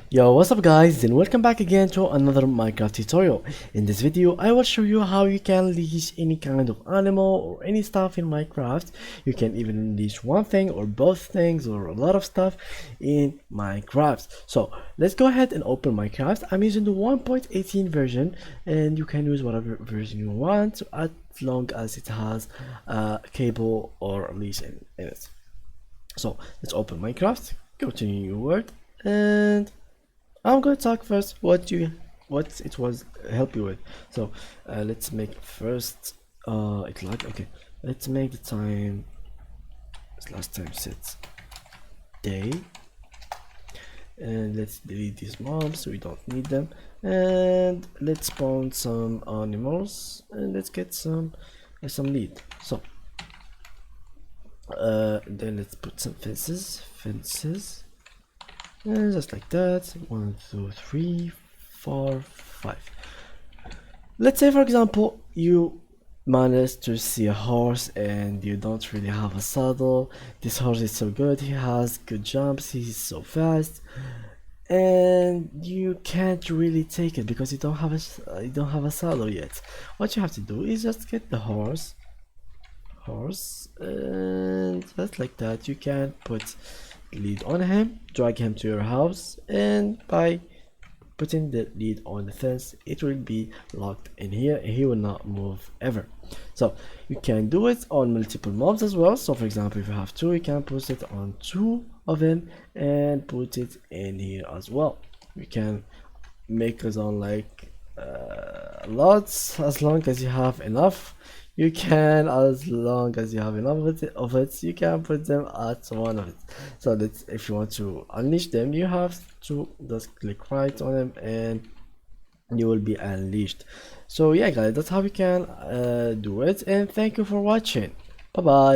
Yo, what's up guys, and welcome back again to another Minecraft tutorial. In this video I will show you how you can leash any kind of animal or any stuff in Minecraft. You can even leash one thing or both things or a lot of stuff in Minecraft. So let's go ahead and open Minecraft. I'm using the 1.18 version, and you can use whatever version you want as long as it has a cable or leash in it. So let's open Minecraft, go to new world, and I'm gonna talk first what it was help you with. So let's make first it like okay. Let's make the time last time set day, and let's delete these mobs so we don't need them, and let's spawn some animals, and let's get some lead. So then let's put some fences. And just like that. 1, 2, 3, 4, 5. Let's say for example you managed to see a horse and you don't really have a saddle. This horse is so good, he has good jumps, he's so fast, and you can't really take it because you don't have a saddle yet. What you have to do is just get the horse, and just like that you can put lead on him, drag him to your house, and by putting the lead on the fence it will be locked in here and he will not move ever. So you can do it on multiple mobs as well. So for example, if you have two, you can put it on two of them and put it in here as well. You can make it on like lots as long as you have enough. You can, as long as you have enough of it, you can put them at one of it. So that's, if you want to unleash them, you have to just click right on them and you will be unleashed. So yeah guys, that's how you can do it, and thank you for watching. Bye bye.